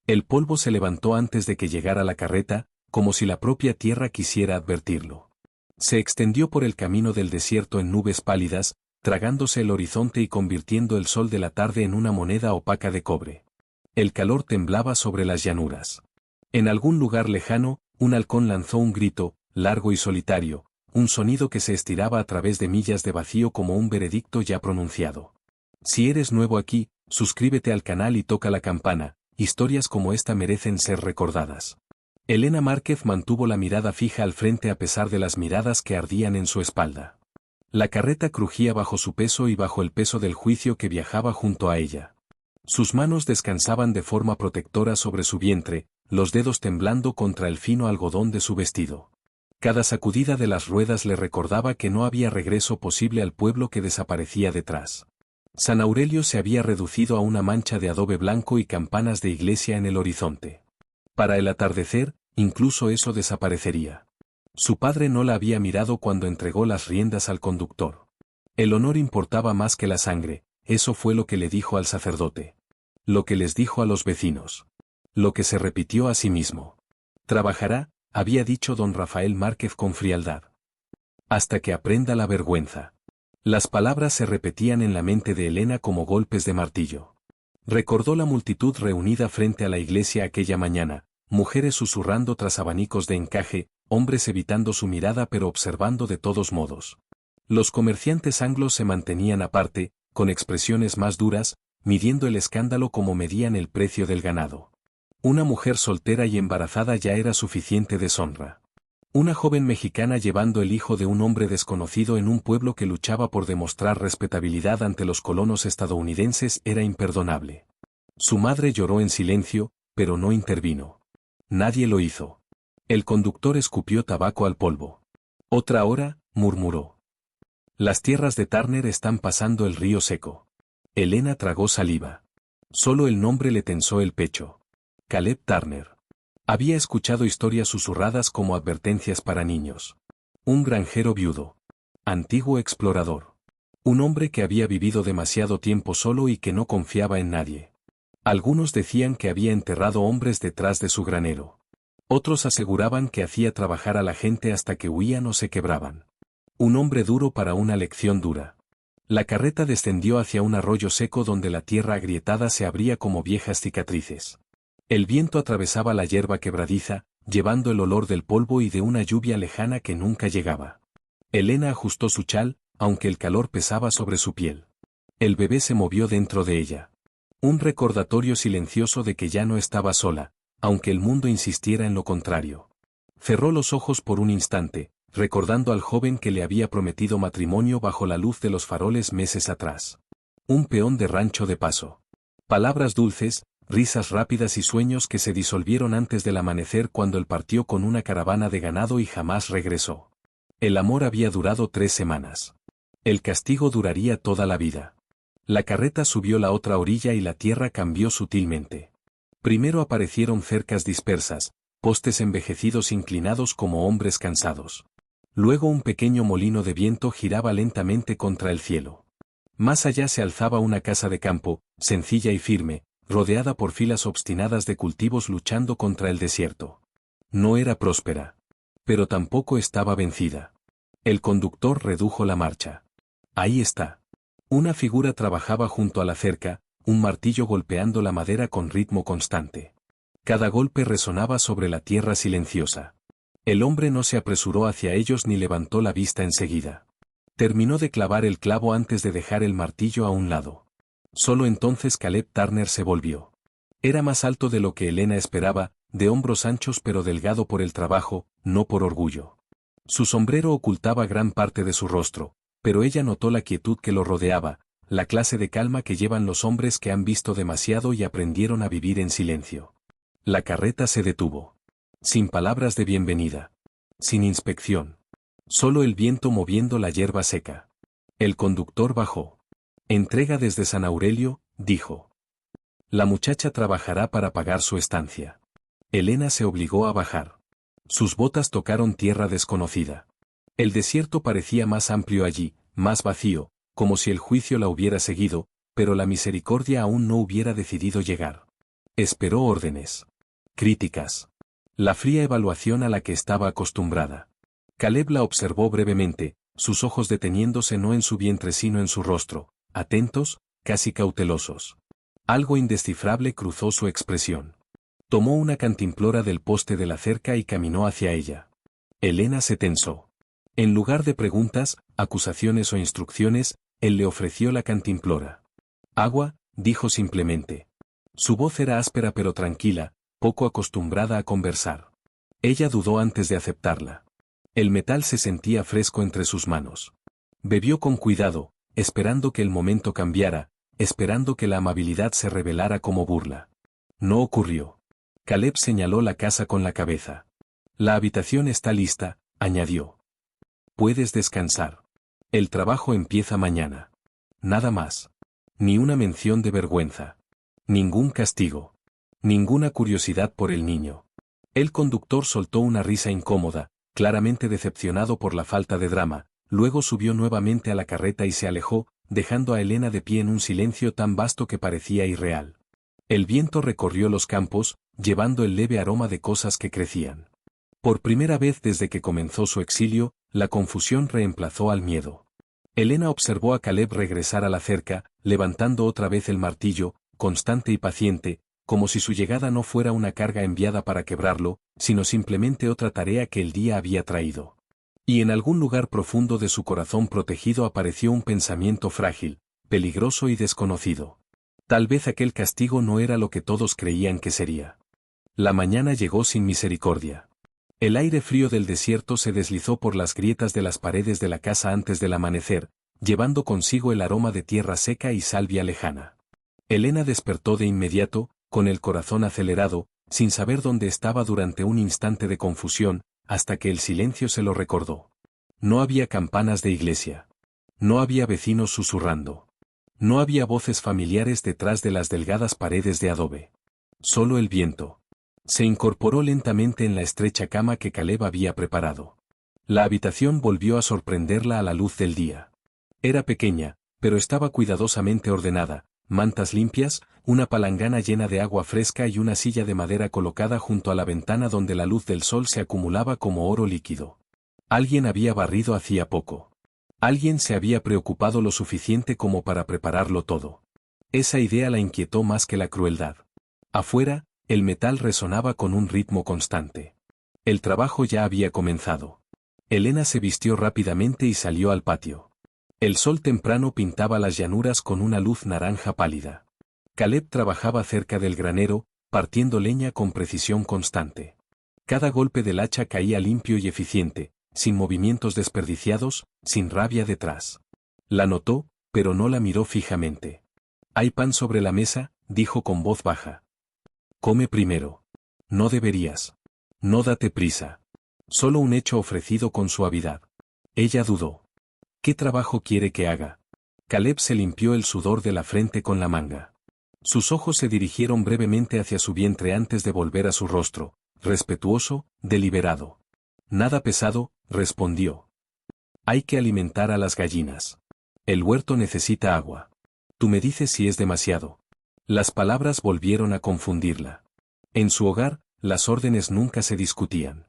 El polvo se levantó antes de que llegara la carreta, como si la propia tierra quisiera advertirlo. Se extendió por el camino del desierto en nubes pálidas, tragándose el horizonte y convirtiendo el sol de la tarde en una moneda opaca de cobre. El calor temblaba sobre las llanuras. En algún lugar lejano, un halcón lanzó un grito, largo y solitario, un sonido que se estiraba a través de millas de vacío como un veredicto ya pronunciado. Si eres nuevo aquí, suscríbete al canal y toca la campana, historias como esta merecen ser recordadas. Elena Márquez mantuvo la mirada fija al frente a pesar de las miradas que ardían en su espalda. La carreta crujía bajo su peso y bajo el peso del juicio que viajaba junto a ella. Sus manos descansaban de forma protectora sobre su vientre, los dedos temblando contra el fino algodón de su vestido. Cada sacudida de las ruedas le recordaba que no había regreso posible al pueblo que desaparecía detrás. San Aurelio se había reducido a una mancha de adobe blanco y campanas de iglesia en el horizonte. Para el atardecer, incluso eso desaparecería. Su padre no la había mirado cuando entregó las riendas al conductor. El honor importaba más que la sangre, eso fue lo que le dijo al sacerdote. Lo que les dijo a los vecinos. Lo que se repitió a sí mismo. Trabajará, había dicho don Rafael Márquez con frialdad. Hasta que aprenda la vergüenza. Las palabras se repetían en la mente de Elena como golpes de martillo. Recordó la multitud reunida frente a la iglesia aquella mañana, mujeres susurrando tras abanicos de encaje, hombres evitando su mirada pero observando de todos modos. Los comerciantes anglos se mantenían aparte, con expresiones más duras, midiendo el escándalo como medían el precio del ganado. Una mujer soltera y embarazada ya era suficiente deshonra. Una joven mexicana llevando el hijo de un hombre desconocido en un pueblo que luchaba por demostrar respetabilidad ante los colonos estadounidenses era imperdonable. Su madre lloró en silencio, pero no intervino. Nadie lo hizo. El conductor escupió tabaco al polvo. Otra hora, murmuró. Las tierras de Turner están pasando el río seco. Elena tragó saliva. Solo el nombre le tensó el pecho. Caleb Turner. Había escuchado historias susurradas como advertencias para niños. Un granjero viudo. Antiguo explorador. Un hombre que había vivido demasiado tiempo solo y que no confiaba en nadie. Algunos decían que había enterrado hombres detrás de su granero. Otros aseguraban que hacía trabajar a la gente hasta que huían o se quebraban. Un hombre duro para una lección dura. La carreta descendió hacia un arroyo seco donde la tierra agrietada se abría como viejas cicatrices. El viento atravesaba la hierba quebradiza, llevando el olor del polvo y de una lluvia lejana que nunca llegaba. Elena ajustó su chal, aunque el calor pesaba sobre su piel. El bebé se movió dentro de ella. Un recordatorio silencioso de que ya no estaba sola, aunque el mundo insistiera en lo contrario. Cerró los ojos por un instante, recordando al joven que le había prometido matrimonio bajo la luz de los faroles meses atrás. Un peón de rancho de paso. Palabras dulces, risas rápidas y sueños que se disolvieron antes del amanecer cuando él partió con una caravana de ganado y jamás regresó. El amor había durado 3 semanas. El castigo duraría toda la vida. La carreta subió la otra orilla y la tierra cambió sutilmente. Primero aparecieron cercas dispersas, postes envejecidos inclinados como hombres cansados. Luego un pequeño molino de viento giraba lentamente contra el cielo. Más allá se alzaba una casa de campo, sencilla y firme, rodeada por filas obstinadas de cultivos luchando contra el desierto. No era próspera. Pero tampoco estaba vencida. El conductor redujo la marcha. Ahí está. Una figura trabajaba junto a la cerca, un martillo golpeando la madera con ritmo constante. Cada golpe resonaba sobre la tierra silenciosa. El hombre no se apresuró hacia ellos ni levantó la vista enseguida. Terminó de clavar el clavo antes de dejar el martillo a un lado. Solo entonces Caleb Turner se volvió. Era más alto de lo que Elena esperaba, de hombros anchos pero delgado por el trabajo, no por orgullo. Su sombrero ocultaba gran parte de su rostro, pero ella notó la quietud que lo rodeaba, la clase de calma que llevan los hombres que han visto demasiado y aprendieron a vivir en silencio. La carreta se detuvo. Sin palabras de bienvenida. Sin inspección. Solo el viento moviendo la hierba seca. El conductor bajó. Entrega desde San Aurelio, dijo. La muchacha trabajará para pagar su estancia. Elena se obligó a bajar. Sus botas tocaron tierra desconocida. El desierto parecía más amplio allí, más vacío, como si el juicio la hubiera seguido, pero la misericordia aún no hubiera decidido llegar. Esperó órdenes. Críticas. La fría evaluación a la que estaba acostumbrada. Caleb la observó brevemente, sus ojos deteniéndose no en su vientre sino en su rostro, atentos, casi cautelosos. Algo indescifrable cruzó su expresión. Tomó una cantimplora del poste de la cerca y caminó hacia ella. Elena se tensó. En lugar de preguntas, acusaciones o instrucciones, él le ofreció la cantimplora. Agua, dijo simplemente. Su voz era áspera pero tranquila, poco acostumbrada a conversar. Ella dudó antes de aceptarla. El metal se sentía fresco entre sus manos. Bebió con cuidado, esperando que el momento cambiara, esperando que la amabilidad se revelara como burla. No ocurrió. Caleb señaló la casa con la cabeza. La habitación está lista, añadió. Puedes descansar. El trabajo empieza mañana. Nada más. Ni una mención de vergüenza. Ningún castigo. Ninguna curiosidad por el niño. El conductor soltó una risa incómoda, claramente decepcionado por la falta de drama, luego subió nuevamente a la carreta y se alejó, dejando a Elena de pie en un silencio tan vasto que parecía irreal. El viento recorrió los campos, llevando el leve aroma de cosas que crecían. Por primera vez desde que comenzó su exilio, la confusión reemplazó al miedo. Elena observó a Caleb regresar a la cerca, levantando otra vez el martillo, constante y paciente, como si su llegada no fuera una carga enviada para quebrarlo, sino simplemente otra tarea que el día había traído. Y en algún lugar profundo de su corazón protegido apareció un pensamiento frágil, peligroso y desconocido. Tal vez aquel castigo no era lo que todos creían que sería. La mañana llegó sin misericordia. El aire frío del desierto se deslizó por las grietas de las paredes de la casa antes del amanecer, llevando consigo el aroma de tierra seca y salvia lejana. Elena despertó de inmediato, con el corazón acelerado, sin saber dónde estaba durante un instante de confusión, hasta que el silencio se lo recordó. No había campanas de iglesia. No había vecinos susurrando. No había voces familiares detrás de las delgadas paredes de adobe. Solo el viento. Se incorporó lentamente en la estrecha cama que Caleb había preparado. La habitación volvió a sorprenderla a la luz del día. Era pequeña, pero estaba cuidadosamente ordenada, mantas limpias, una palangana llena de agua fresca y una silla de madera colocada junto a la ventana donde la luz del sol se acumulaba como oro líquido. Alguien había barrido hacía poco. Alguien se había preocupado lo suficiente como para prepararlo todo. Esa idea la inquietó más que la crueldad. Afuera, el metal resonaba con un ritmo constante. El trabajo ya había comenzado. Elena se vistió rápidamente y salió al patio. El sol temprano pintaba las llanuras con una luz naranja pálida. Caleb trabajaba cerca del granero, partiendo leña con precisión constante. Cada golpe del hacha caía limpio y eficiente, sin movimientos desperdiciados, sin rabia detrás. La notó, pero no la miró fijamente. «Hay pan sobre la mesa», dijo con voz baja. «Come primero. No deberías. No date prisa. Solo un hecho ofrecido con suavidad». Ella dudó. «¿Qué trabajo quiere que haga?» Caleb se limpió el sudor de la frente con la manga. Sus ojos se dirigieron brevemente hacia su vientre antes de volver a su rostro, respetuoso, deliberado. «Nada pesado», respondió. «Hay que alimentar a las gallinas. El huerto necesita agua. Tú me dices si es demasiado». Las palabras volvieron a confundirla. En su hogar, las órdenes nunca se discutían.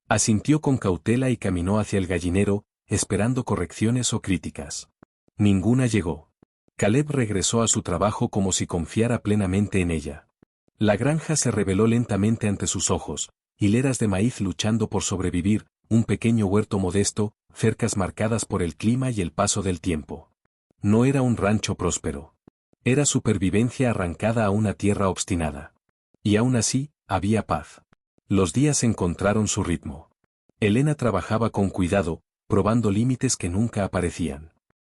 Asintió con cautela y caminó hacia el gallinero, esperando correcciones o críticas. Ninguna llegó. Caleb regresó a su trabajo como si confiara plenamente en ella. La granja se reveló lentamente ante sus ojos, hileras de maíz luchando por sobrevivir, un pequeño huerto modesto, cercas marcadas por el clima y el paso del tiempo. No era un rancho próspero. Era supervivencia arrancada a una tierra obstinada. Y aún así, había paz. Los días encontraron su ritmo. Elena trabajaba con cuidado, probando límites que nunca aparecían.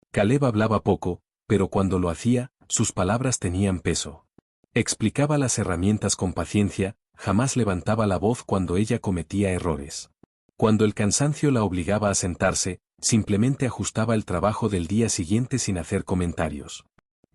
Caleb hablaba poco, pero cuando lo hacía, sus palabras tenían peso. Explicaba las herramientas con paciencia, jamás levantaba la voz cuando ella cometía errores. Cuando el cansancio la obligaba a sentarse, simplemente ajustaba el trabajo del día siguiente sin hacer comentarios.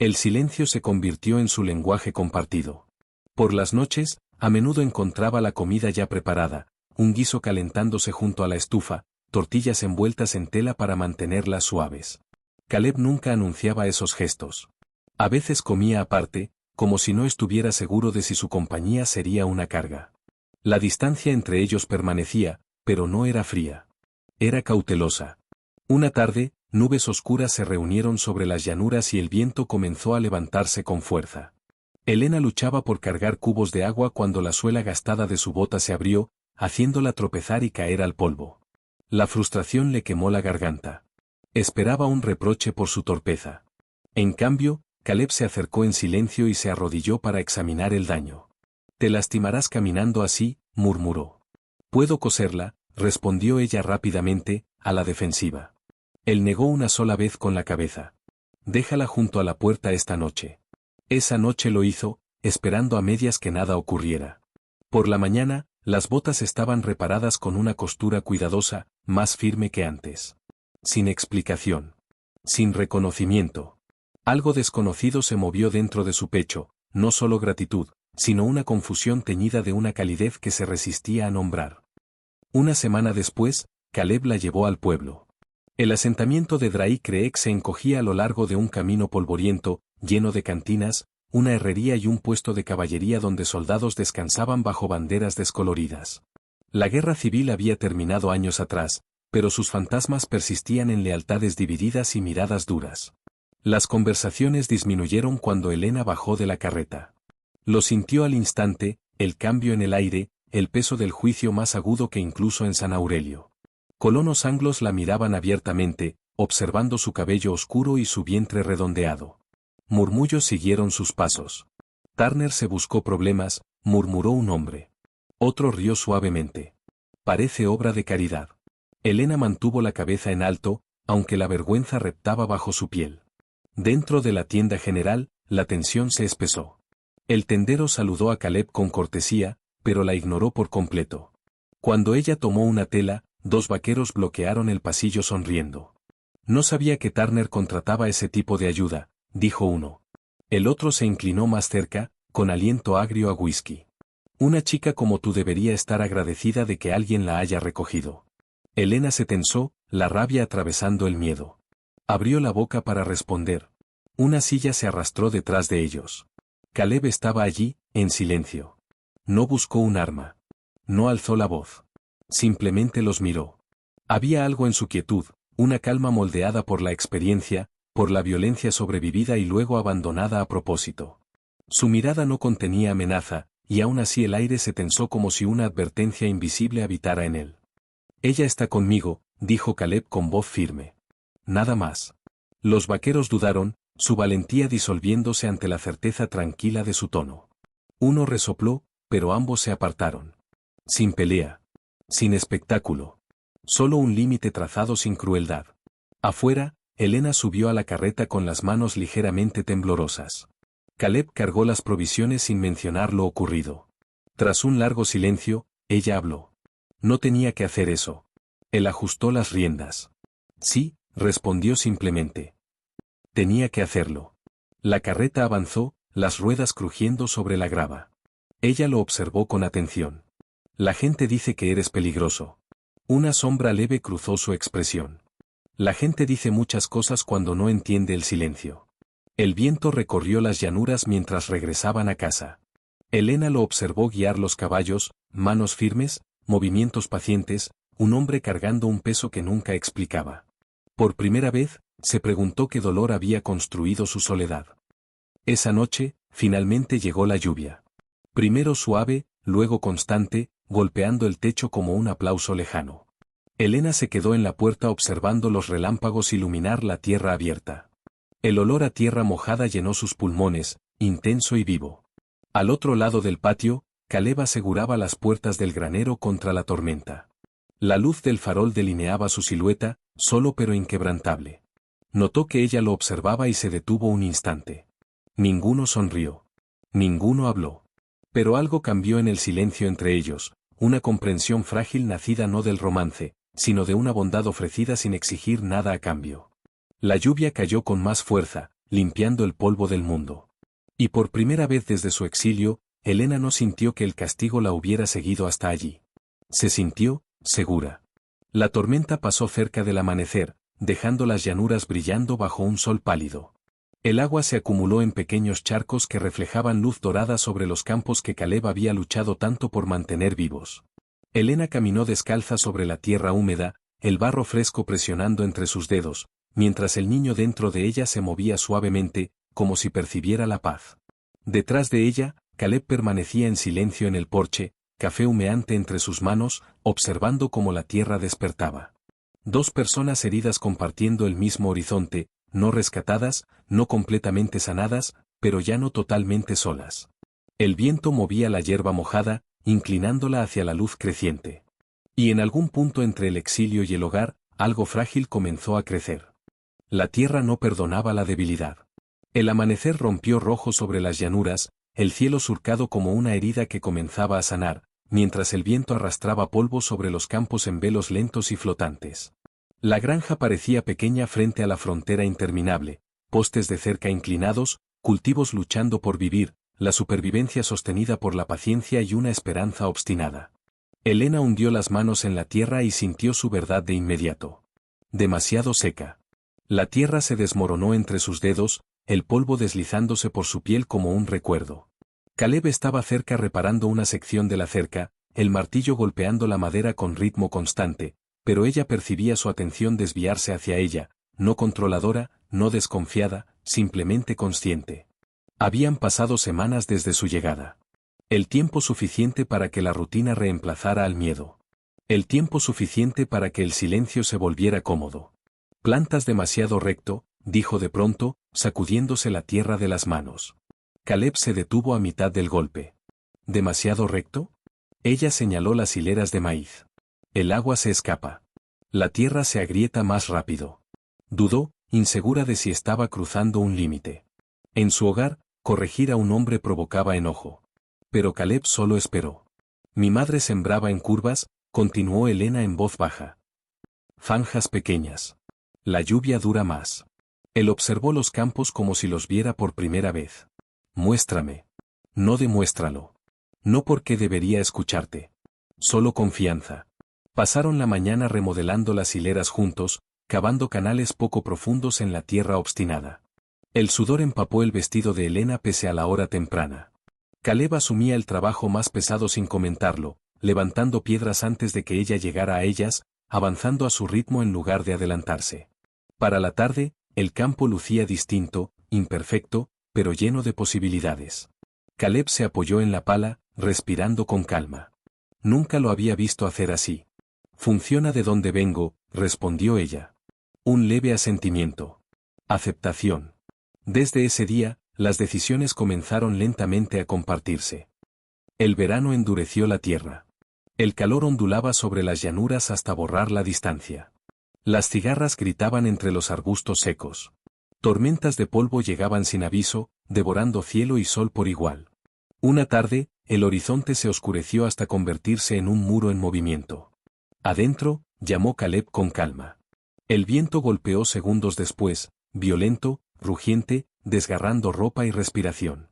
El silencio se convirtió en su lenguaje compartido. Por las noches, a menudo encontraba la comida ya preparada, un guiso calentándose junto a la estufa, tortillas envueltas en tela para mantenerlas suaves. Caleb nunca anunciaba esos gestos. A veces comía aparte, como si no estuviera seguro de si su compañía sería una carga. La distancia entre ellos permanecía, pero no era fría. Era cautelosa. Una tarde, nubes oscuras se reunieron sobre las llanuras y el viento comenzó a levantarse con fuerza. Elena luchaba por cargar cubos de agua cuando la suela gastada de su bota se abrió, haciéndola tropezar y caer al polvo. La frustración le quemó la garganta. Esperaba un reproche por su torpeza. En cambio, Caleb se acercó en silencio y se arrodilló para examinar el daño. «Te lastimarás caminando así», murmuró. «Puedo coserla», respondió ella rápidamente, a la defensiva. Él negó una sola vez con la cabeza. «Déjala junto a la puerta esta noche». Esa noche lo hizo, esperando a medias que nada ocurriera. Por la mañana, las botas estaban reparadas con una costura cuidadosa, más firme que antes. Sin explicación. Sin reconocimiento. Algo desconocido se movió dentro de su pecho, no solo gratitud, sino una confusión teñida de una calidez que se resistía a nombrar. Una semana después, Caleb la llevó al pueblo. El asentamiento de Dry Creek se encogía a lo largo de un camino polvoriento, lleno de cantinas, una herrería y un puesto de caballería donde soldados descansaban bajo banderas descoloridas. La guerra civil había terminado años atrás, pero sus fantasmas persistían en lealtades divididas y miradas duras. Las conversaciones disminuyeron cuando Elena bajó de la carreta. Lo sintió al instante, el cambio en el aire, el peso del juicio más agudo que incluso en San Aurelio. Colonos anglos la miraban abiertamente, observando su cabello oscuro y su vientre redondeado. Murmullos siguieron sus pasos. «Turner se buscó problemas», murmuró un hombre. Otro rió suavemente. «Parece obra de caridad». Elena mantuvo la cabeza en alto, aunque la vergüenza reptaba bajo su piel. Dentro de la tienda general, la tensión se espesó. El tendero saludó a Caleb con cortesía, pero la ignoró por completo. Cuando ella tomó una tela, dos vaqueros bloquearon el pasillo sonriendo. «No sabía que Turner contrataba ese tipo de ayuda», dijo uno. El otro se inclinó más cerca, con aliento agrio a whisky. «Una chica como tú debería estar agradecida de que alguien la haya recogido». Elena se tensó, la rabia atravesando el miedo. Abrió la boca para responder. Una silla se arrastró detrás de ellos. Caleb estaba allí, en silencio. No buscó un arma. No alzó la voz. Simplemente los miró. Había algo en su quietud, una calma moldeada por la experiencia, por la violencia sobrevivida y luego abandonada a propósito. Su mirada no contenía amenaza, y aún así el aire se tensó como si una advertencia invisible habitara en él. «Ella está conmigo», dijo Caleb con voz firme. Nada más. Los vaqueros dudaron, su valentía disolviéndose ante la certeza tranquila de su tono. Uno resopló, pero ambos se apartaron. Sin pelea. Sin espectáculo. Solo un límite trazado sin crueldad. Afuera, Elena subió a la carreta con las manos ligeramente temblorosas. Caleb cargó las provisiones sin mencionar lo ocurrido. Tras un largo silencio, ella habló. «No tenía que hacer eso». Él ajustó las riendas. «Sí», respondió simplemente. «Tenía que hacerlo». La carreta avanzó, las ruedas crujiendo sobre la grava. Ella lo observó con atención. «La gente dice que eres peligroso». Una sombra leve cruzó su expresión. «La gente dice muchas cosas cuando no entiende el silencio». El viento recorrió las llanuras mientras regresaban a casa. Elena lo observó guiar los caballos, manos firmes, movimientos pacientes, un hombre cargando un peso que nunca explicaba. Por primera vez, se preguntó qué dolor había construido su soledad. Esa noche, finalmente llegó la lluvia. Primero suave, luego constante, golpeando el techo como un aplauso lejano. Elena se quedó en la puerta observando los relámpagos iluminar la tierra abierta. El olor a tierra mojada llenó sus pulmones, intenso y vivo. Al otro lado del patio, Caleb aseguraba las puertas del granero contra la tormenta. La luz del farol delineaba su silueta, solo pero inquebrantable. Notó que ella lo observaba y se detuvo un instante. Ninguno sonrió. Ninguno habló. Pero algo cambió en el silencio entre ellos, una comprensión frágil nacida no del romance, sino de una bondad ofrecida sin exigir nada a cambio. La lluvia cayó con más fuerza, limpiando el polvo del mundo. Y por primera vez desde su exilio, Elena no sintió que el castigo la hubiera seguido hasta allí. Se sintió segura. La tormenta pasó cerca del amanecer, dejando las llanuras brillando bajo un sol pálido. El agua se acumuló en pequeños charcos que reflejaban luz dorada sobre los campos que Caleb había luchado tanto por mantener vivos. Elena caminó descalza sobre la tierra húmeda, el barro fresco presionando entre sus dedos, mientras el niño dentro de ella se movía suavemente, como si percibiera la paz. Detrás de ella, Caleb permanecía en silencio en el porche, café humeante entre sus manos, observando cómo la tierra despertaba. Dos personas heridas compartiendo el mismo horizonte, no rescatadas, no completamente sanadas, pero ya no totalmente solas. El viento movía la hierba mojada, inclinándola hacia la luz creciente. Y en algún punto entre el exilio y el hogar, algo frágil comenzó a crecer. La tierra no perdonaba la debilidad. El amanecer rompió rojo sobre las llanuras, el cielo surcado como una herida que comenzaba a sanar, mientras el viento arrastraba polvo sobre los campos en velos lentos y flotantes. La granja parecía pequeña frente a la frontera interminable, postes de cerca inclinados, cultivos luchando por vivir, la supervivencia sostenida por la paciencia y una esperanza obstinada. Elena hundió las manos en la tierra y sintió su verdad de inmediato. Demasiado seca. La tierra se desmoronó entre sus dedos, el polvo deslizándose por su piel como un recuerdo. Caleb estaba cerca reparando una sección de la cerca, el martillo golpeando la madera con ritmo constante, pero ella percibía su atención desviarse hacia ella, no controladora, no desconfiada, simplemente consciente. Habían pasado semanas desde su llegada. El tiempo suficiente para que la rutina reemplazara al miedo. El tiempo suficiente para que el silencio se volviera cómodo. Plantas demasiado recto, dijo de pronto, sacudiéndose la tierra de las manos. Caleb se detuvo a mitad del golpe. ¿Demasiado recto? Ella señaló las hileras de maíz. El agua se escapa. La tierra se agrieta más rápido. Dudó, insegura de si estaba cruzando un límite. En su hogar, corregir a un hombre provocaba enojo. Pero Caleb solo esperó. Mi madre sembraba en curvas, continuó Elena en voz baja. Zanjas pequeñas. La lluvia dura más. Él observó los campos como si los viera por primera vez. Muéstrame. No demuéstralo. No porque debería escucharte. Solo confianza. Pasaron la mañana remodelando las hileras juntos, cavando canales poco profundos en la tierra obstinada. El sudor empapó el vestido de Elena pese a la hora temprana. Caleb asumía el trabajo más pesado sin comentarlo, levantando piedras antes de que ella llegara a ellas, avanzando a su ritmo en lugar de adelantarse. Para la tarde, el campo lucía distinto, imperfecto, pero lleno de posibilidades. Caleb se apoyó en la pala, respirando con calma. Nunca lo había visto hacer así. Funciona de donde vengo, respondió ella. Un leve asentimiento. Aceptación. Desde ese día, las decisiones comenzaron lentamente a compartirse. El verano endureció la tierra. El calor ondulaba sobre las llanuras hasta borrar la distancia. Las cigarras gritaban entre los arbustos secos. Tormentas de polvo llegaban sin aviso, devorando cielo y sol por igual. Una tarde, el horizonte se oscureció hasta convertirse en un muro en movimiento. Adentro, llamó Caleb con calma. El viento golpeó segundos después, violento, rugiente, desgarrando ropa y respiración.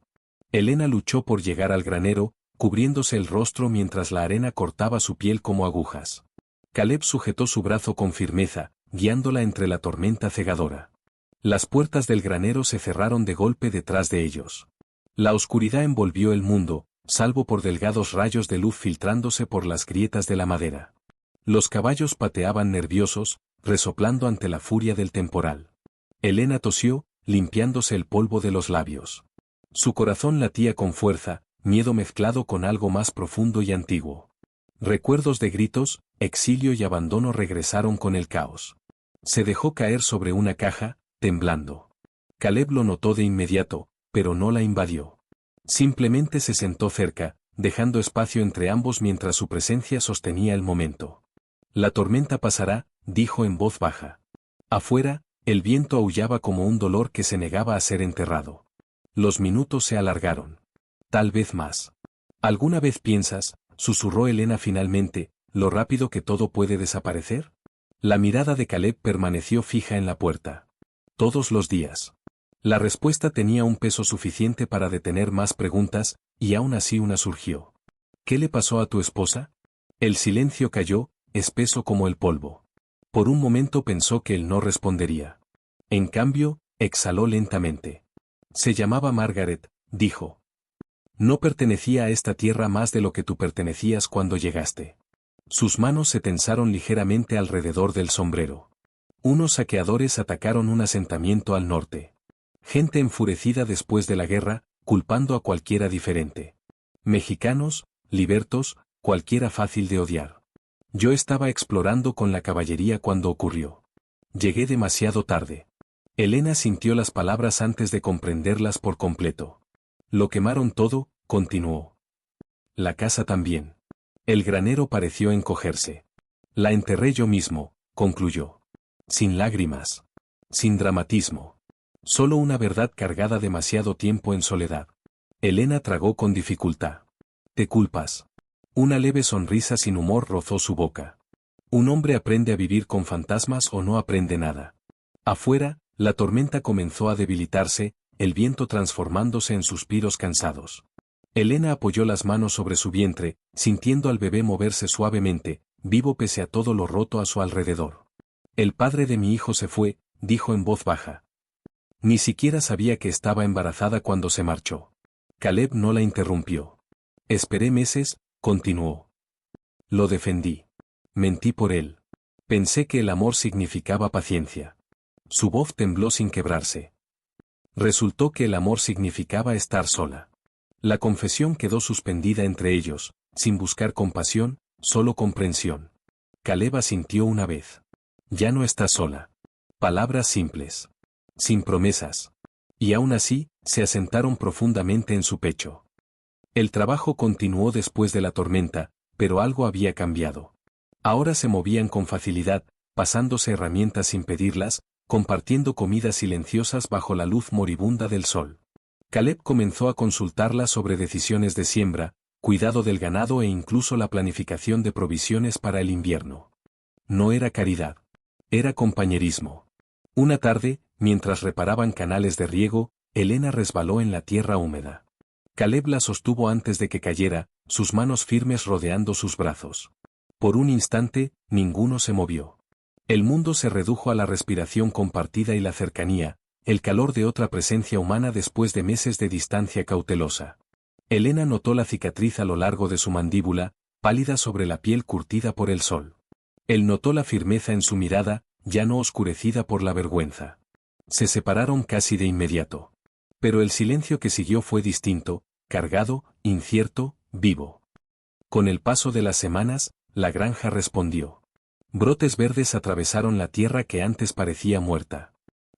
Elena luchó por llegar al granero, cubriéndose el rostro mientras la arena cortaba su piel como agujas. Caleb sujetó su brazo con firmeza, guiándola entre la tormenta cegadora. Las puertas del granero se cerraron de golpe detrás de ellos. La oscuridad envolvió el mundo, salvo por delgados rayos de luz filtrándose por las grietas de la madera. Los caballos pateaban nerviosos, resoplando ante la furia del temporal. Elena tosió, limpiándose el polvo de los labios. Su corazón latía con fuerza, miedo mezclado con algo más profundo y antiguo. Recuerdos de gritos, exilio y abandono regresaron con el caos. Se dejó caer sobre una caja, temblando. Caleb lo notó de inmediato, pero no la invadió. Simplemente se sentó cerca, dejando espacio entre ambos mientras su presencia sostenía el momento. La tormenta pasará, dijo en voz baja. Afuera, el viento aullaba como un dolor que se negaba a ser enterrado. Los minutos se alargaron. Tal vez más. ¿Alguna vez piensas, susurró Elena finalmente, lo rápido que todo puede desaparecer? La mirada de Caleb permaneció fija en la puerta. Todos los días. La respuesta tenía un peso suficiente para detener más preguntas, y aún así una surgió. ¿Qué le pasó a tu esposa? El silencio cayó, espeso como el polvo. Por un momento pensó que él no respondería. En cambio, exhaló lentamente. Se llamaba Margaret, dijo. No pertenecía a esta tierra más de lo que tú pertenecías cuando llegaste. Sus manos se tensaron ligeramente alrededor del sombrero. Unos saqueadores atacaron un asentamiento al norte. Gente enfurecida después de la guerra, culpando a cualquiera diferente. Mexicanos, libertos, cualquiera fácil de odiar. Yo estaba explorando con la caballería cuando ocurrió. Llegué demasiado tarde. Elena sintió las palabras antes de comprenderlas por completo. Lo quemaron todo, continuó. La casa también. El granero pareció encogerse. La enterré yo mismo, concluyó. Sin lágrimas. Sin dramatismo. Solo una verdad cargada demasiado tiempo en soledad. Elena tragó con dificultad. ¿Te culpas? Una leve sonrisa sin humor rozó su boca. Un hombre aprende a vivir con fantasmas o no aprende nada. Afuera, la tormenta comenzó a debilitarse, el viento transformándose en suspiros cansados. Elena apoyó las manos sobre su vientre, sintiendo al bebé moverse suavemente, vivo pese a todo lo roto a su alrededor. El padre de mi hijo se fue, dijo en voz baja. Ni siquiera sabía que estaba embarazada cuando se marchó. Caleb no la interrumpió. Esperé meses, continuó. Lo defendí. Mentí por él. Pensé que el amor significaba paciencia. Su voz tembló sin quebrarse. Resultó que el amor significaba estar sola. La confesión quedó suspendida entre ellos, sin buscar compasión, solo comprensión. Caleb asintió una vez. Ya no está sola. Palabras simples. Sin promesas. Y aún así, se asentaron profundamente en su pecho. El trabajo continuó después de la tormenta, pero algo había cambiado. Ahora se movían con facilidad, pasándose herramientas sin pedirlas, compartiendo comidas silenciosas bajo la luz moribunda del sol. Caleb comenzó a consultarla sobre decisiones de siembra, cuidado del ganado e incluso la planificación de provisiones para el invierno. No era caridad. Era compañerismo. Una tarde, mientras reparaban canales de riego, Elena resbaló en la tierra húmeda. Caleb la sostuvo antes de que cayera, sus manos firmes rodeando sus brazos. Por un instante, ninguno se movió. El mundo se redujo a la respiración compartida y la cercanía, el calor de otra presencia humana después de meses de distancia cautelosa. Elena notó la cicatriz a lo largo de su mandíbula, pálida sobre la piel curtida por el sol. Él notó la firmeza en su mirada, ya no oscurecida por la vergüenza. Se separaron casi de inmediato. Pero el silencio que siguió fue distinto, cargado, incierto, vivo. Con el paso de las semanas, la granja respondió. Brotes verdes atravesaron la tierra que antes parecía muerta.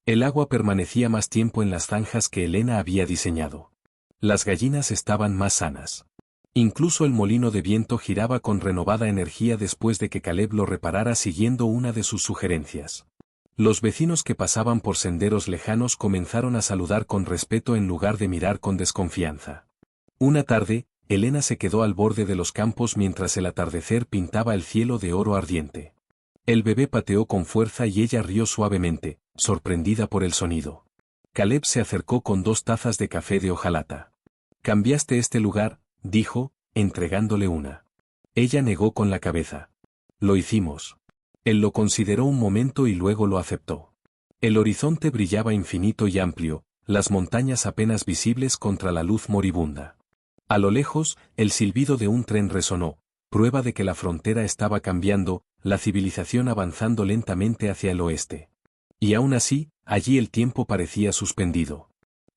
El agua permanecía más tiempo en las zanjas que Elena había diseñado. Las gallinas estaban más sanas. Incluso el molino de viento giraba con renovada energía después de que Caleb lo reparara siguiendo una de sus sugerencias. Los vecinos que pasaban por senderos lejanos comenzaron a saludar con respeto en lugar de mirar con desconfianza. Una tarde, Elena se quedó al borde de los campos mientras el atardecer pintaba el cielo de oro ardiente. El bebé pateó con fuerza y ella rió suavemente, sorprendida por el sonido. Caleb se acercó con 2 tazas de café de hojalata. «¿Cambiaste este lugar?», dijo, entregándole una. Ella negó con la cabeza. «Lo hicimos». Él lo consideró un momento y luego lo aceptó. El horizonte brillaba infinito y amplio, las montañas apenas visibles contra la luz moribunda. A lo lejos, el silbido de un tren resonó, prueba de que la frontera estaba cambiando, la civilización avanzando lentamente hacia el oeste. Y aún así, allí el tiempo parecía suspendido.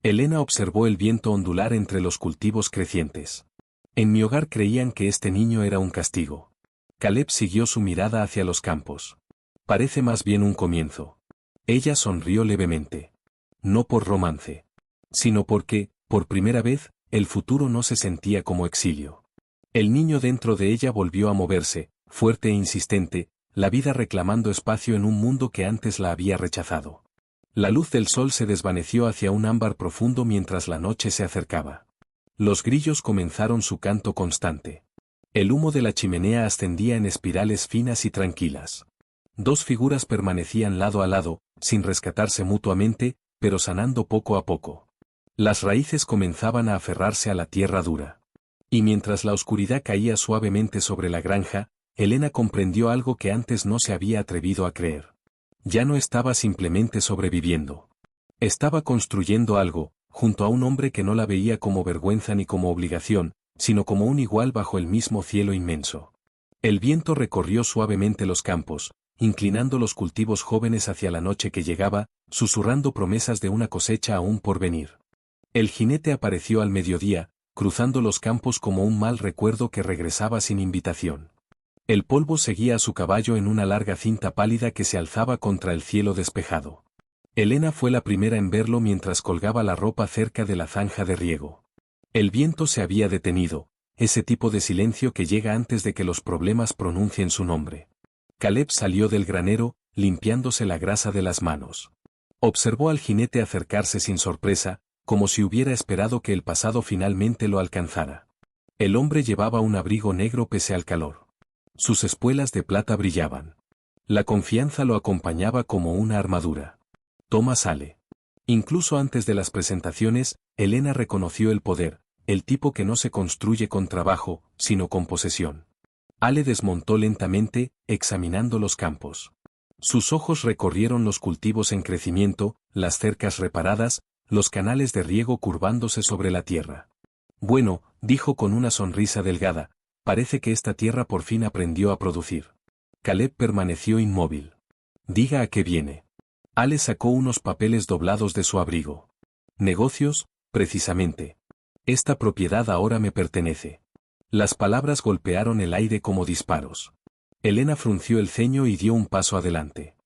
Elena observó el viento ondular entre los cultivos crecientes. En mi hogar creían que este niño era un castigo. Caleb siguió su mirada hacia los campos. Parece más bien un comienzo. Ella sonrió levemente. No por romance. Sino porque, por primera vez, el futuro no se sentía como exilio. El niño dentro de ella volvió a moverse, fuerte e insistente, la vida reclamando espacio en un mundo que antes la había rechazado. La luz del sol se desvaneció hacia un ámbar profundo mientras la noche se acercaba. Los grillos comenzaron su canto constante. El humo de la chimenea ascendía en espirales finas y tranquilas. 2 figuras permanecían lado a lado, sin rescatarse mutuamente, pero sanando poco a poco. Las raíces comenzaban a aferrarse a la tierra dura. Y mientras la oscuridad caía suavemente sobre la granja, Elena comprendió algo que antes no se había atrevido a creer. Ya no estaba simplemente sobreviviendo. Estaba construyendo algo, junto a un hombre que no la veía como vergüenza ni como obligación, sino como un igual bajo el mismo cielo inmenso. El viento recorrió suavemente los campos, inclinando los cultivos jóvenes hacia la noche que llegaba, susurrando promesas de una cosecha aún por venir. El jinete apareció al mediodía, cruzando los campos como un mal recuerdo que regresaba sin invitación. El polvo seguía a su caballo en una larga cinta pálida que se alzaba contra el cielo despejado. Elena fue la primera en verlo mientras colgaba la ropa cerca de la zanja de riego. El viento se había detenido, ese tipo de silencio que llega antes de que los problemas pronuncien su nombre. Caleb salió del granero, limpiándose la grasa de las manos. Observó al jinete acercarse sin sorpresa, como si hubiera esperado que el pasado finalmente lo alcanzara. El hombre llevaba un abrigo negro pese al calor. Sus espuelas de plata brillaban. La confianza lo acompañaba como una armadura. Toma sale. Incluso antes de las presentaciones, Elena reconoció el poder, el tipo que no se construye con trabajo, sino con posesión. Ale desmontó lentamente, examinando los campos. Sus ojos recorrieron los cultivos en crecimiento, las cercas reparadas, los canales de riego curvándose sobre la tierra. Bueno, dijo con una sonrisa delgada, parece que esta tierra por fin aprendió a producir. Caleb permaneció inmóvil. Diga a qué viene. Ale sacó unos papeles doblados de su abrigo. Negocios, precisamente. Esta propiedad ahora me pertenece. Las palabras golpearon el aire como disparos. Elena frunció el ceño y dio un paso adelante.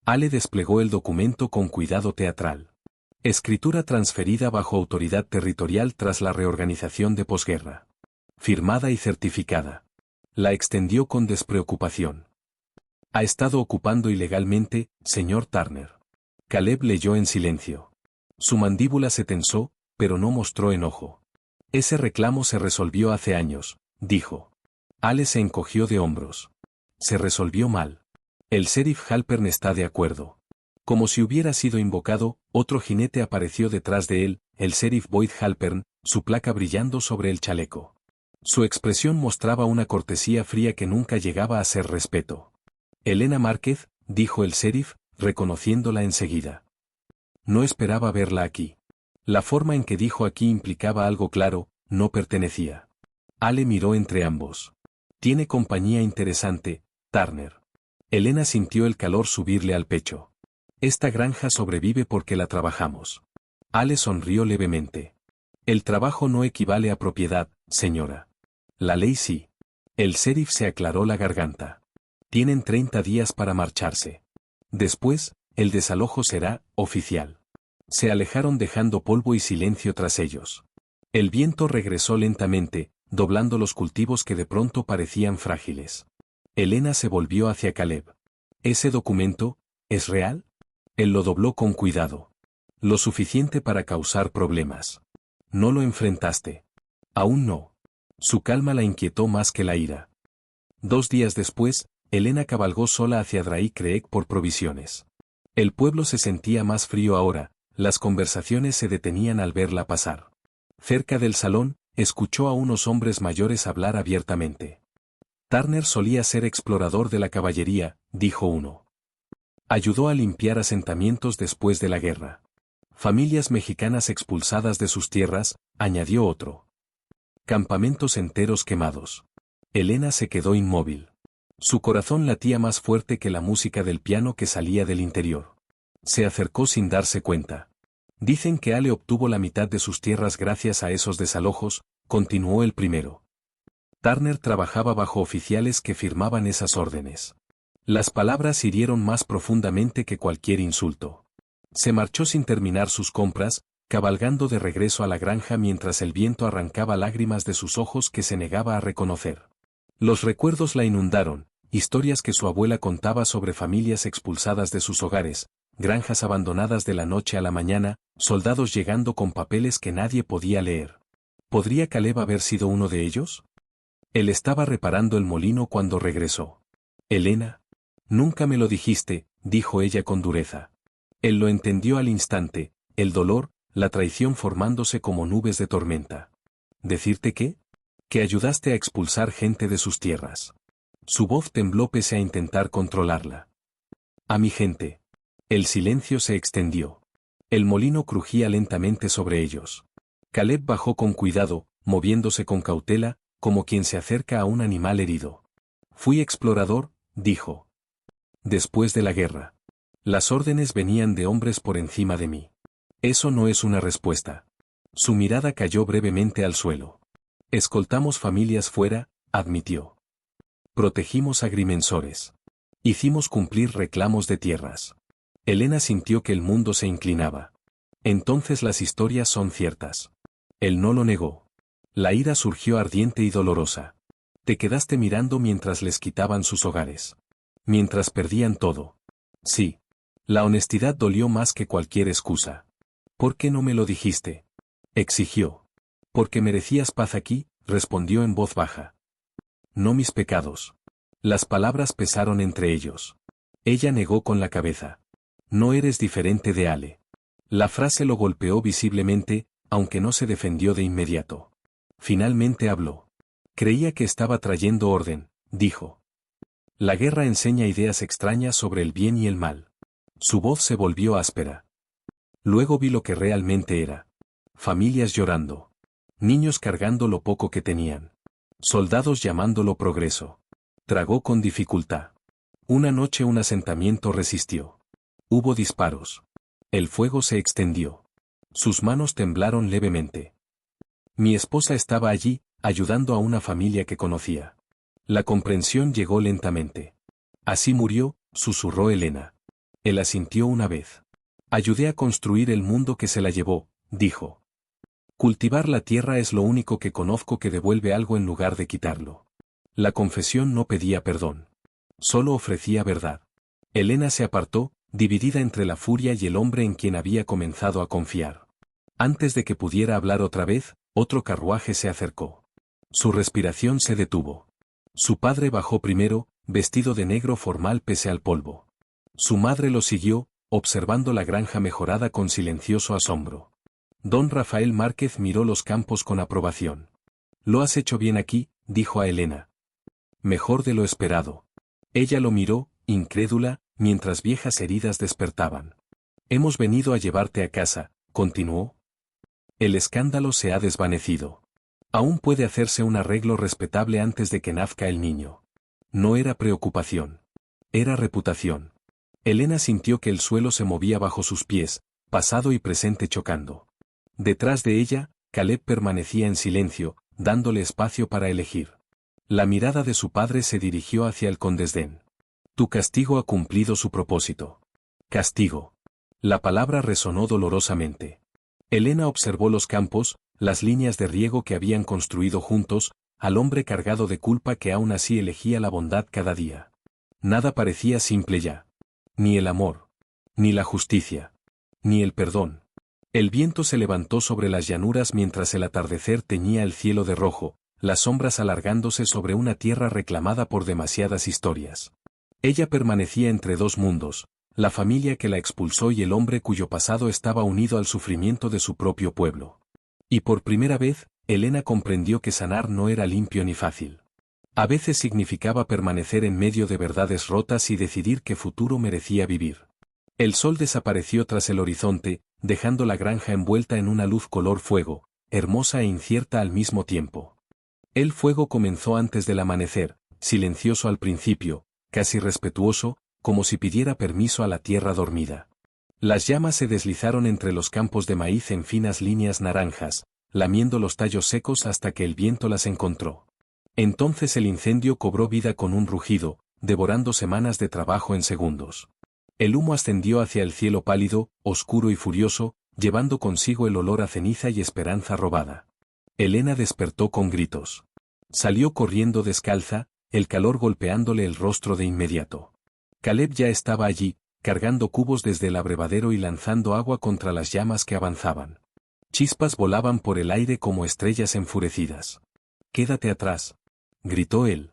Ale desplegó el documento con cuidado teatral. Escritura transferida bajo autoridad territorial tras la reorganización de posguerra. Firmada y certificada. La extendió con despreocupación. Ha estado ocupando ilegalmente, señor Turner. Caleb leyó en silencio. Su mandíbula se tensó, pero no mostró enojo. Ese reclamo se resolvió hace años, dijo. Ale se encogió de hombros. Se resolvió mal. El sheriff Halpern está de acuerdo. Como si hubiera sido invocado, otro jinete apareció detrás de él, el sheriff Boyd Halpern, su placa brillando sobre el chaleco. Su expresión mostraba una cortesía fría que nunca llegaba a ser respeto. Elena Márquez, dijo el sheriff, reconociéndola enseguida. No esperaba verla aquí. La forma en que dijo aquí implicaba algo claro, no pertenecía. Ale miró entre ambos. Tiene compañía interesante, Turner. Elena sintió el calor subirle al pecho. Esta granja sobrevive porque la trabajamos. Ale sonrió levemente. El trabajo no equivale a propiedad, señora. La ley sí. El sheriff se aclaró la garganta. Tienen 30 días para marcharse. Después, el desalojo será oficial. Se alejaron dejando polvo y silencio tras ellos. El viento regresó lentamente, doblando los cultivos que de pronto parecían frágiles. Elena se volvió hacia Caleb. ¿Ese documento es real? Él lo dobló con cuidado. Lo suficiente para causar problemas. ¿No lo enfrentaste? Aún no. Su calma la inquietó más que la ira. 2 días después, Elena cabalgó sola hacia Dry Creek por provisiones. El pueblo se sentía más frío ahora, las conversaciones se detenían al verla pasar. Cerca del salón, escuchó a unos hombres mayores hablar abiertamente. Turner solía ser explorador de la caballería, dijo uno. Ayudó a limpiar asentamientos después de la guerra. Familias mexicanas expulsadas de sus tierras, añadió otro. Campamentos enteros quemados. Elena se quedó inmóvil. Su corazón latía más fuerte que la música del piano que salía del interior. Se acercó sin darse cuenta. Dicen que Ale obtuvo la mitad de sus tierras gracias a esos desalojos, continuó el primero. Turner trabajaba bajo oficiales que firmaban esas órdenes. Las palabras hirieron más profundamente que cualquier insulto. Se marchó sin terminar sus compras, cabalgando de regreso a la granja mientras el viento arrancaba lágrimas de sus ojos que se negaba a reconocer. Los recuerdos la inundaron, historias que su abuela contaba sobre familias expulsadas de sus hogares, granjas abandonadas de la noche a la mañana, soldados llegando con papeles que nadie podía leer. ¿Podría Caleb haber sido uno de ellos? Él estaba reparando el molino cuando regresó. Elena. Nunca me lo dijiste, dijo ella con dureza. Él lo entendió al instante, el dolor, la traición formándose como nubes de tormenta. ¿Decirte qué? Que ayudaste a expulsar gente de sus tierras. Su voz tembló pese a intentar controlarla. A mi gente. El silencio se extendió. El molino crujía lentamente sobre ellos. Caleb bajó con cuidado, moviéndose con cautela, como quien se acerca a un animal herido. Fui explorador, dijo. Después de la guerra. Las órdenes venían de hombres por encima de mí. Eso no es una respuesta. Su mirada cayó brevemente al suelo. Escoltamos familias fuera, admitió. Protegimos agrimensores. Hicimos cumplir reclamos de tierras. Helena sintió que el mundo se inclinaba. Entonces las historias son ciertas. Él no lo negó. La ira surgió ardiente y dolorosa. Te quedaste mirando mientras les quitaban sus hogares. Mientras perdían todo. Sí. La honestidad dolió más que cualquier excusa. ¿Por qué no me lo dijiste? Exigió. Porque merecías paz aquí, respondió en voz baja. No mis pecados. Las palabras pesaron entre ellos. Ella negó con la cabeza. No eres diferente de Ale. La frase lo golpeó visiblemente, aunque no se defendió de inmediato. Finalmente habló. Creía que estaba trayendo orden, dijo. La guerra enseña ideas extrañas sobre el bien y el mal. Su voz se volvió áspera. Luego vi lo que realmente era. Familias llorando. Niños cargando lo poco que tenían. Soldados llamándolo progreso. Tragó con dificultad. Una noche un asentamiento resistió. Hubo disparos. El fuego se extendió. Sus manos temblaron levemente. Mi esposa estaba allí, ayudando a una familia que conocía. La comprensión llegó lentamente. Así murió, susurró Helena. Él asintió una vez. Ayudé a construir el mundo que se la llevó, dijo. Cultivar la tierra es lo único que conozco que devuelve algo en lugar de quitarlo. La confesión no pedía perdón. Solo ofrecía verdad. Helena se apartó, dividida entre la furia y el hombre en quien había comenzado a confiar. Antes de que pudiera hablar otra vez, otro carruaje se acercó. Su respiración se detuvo. Su padre bajó primero, vestido de negro formal pese al polvo. Su madre lo siguió, observando la granja mejorada con silencioso asombro. Don Rafael Márquez miró los campos con aprobación. Lo has hecho bien aquí, dijo a Helena. Mejor de lo esperado. Ella lo miró, incrédula, mientras viejas heridas despertaban. Hemos venido a llevarte a casa, continuó. El escándalo se ha desvanecido. Aún puede hacerse un arreglo respetable antes de que nazca el niño. No era preocupación. Era reputación. Helena sintió que el suelo se movía bajo sus pies, pasado y presente chocando. Detrás de ella, Caleb permanecía en silencio, dándole espacio para elegir. La mirada de su padre se dirigió hacia él con desdén. Tu castigo ha cumplido su propósito. Castigo. La palabra resonó dolorosamente. Helena observó los campos, las líneas de riego que habían construido juntos, al hombre cargado de culpa que aún así elegía la bondad cada día. Nada parecía simple ya. Ni el amor. Ni la justicia. Ni el perdón. El viento se levantó sobre las llanuras mientras el atardecer teñía el cielo de rojo, las sombras alargándose sobre una tierra reclamada por demasiadas historias. Ella permanecía entre dos mundos, la familia que la expulsó y el hombre cuyo pasado estaba unido al sufrimiento de su propio pueblo. Y por primera vez, Helena comprendió que sanar no era limpio ni fácil. A veces significaba permanecer en medio de verdades rotas y decidir qué futuro merecía vivir. El sol desapareció tras el horizonte, dejando la granja envuelta en una luz color fuego, hermosa e incierta al mismo tiempo. El fuego comenzó antes del amanecer, silencioso al principio, casi respetuoso, como si pidiera permiso a la tierra dormida. Las llamas se deslizaron entre los campos de maíz en finas líneas naranjas, lamiendo los tallos secos hasta que el viento las encontró. Entonces el incendio cobró vida con un rugido, devorando semanas de trabajo en segundos. El humo ascendió hacia el cielo pálido, oscuro y furioso, llevando consigo el olor a ceniza y esperanza robada. Helena despertó con gritos. Salió corriendo descalza, el calor golpeándole el rostro de inmediato. Caleb ya estaba allí, cargando cubos desde el abrevadero y lanzando agua contra las llamas que avanzaban. Chispas volaban por el aire como estrellas enfurecidas. «Quédate atrás», gritó él.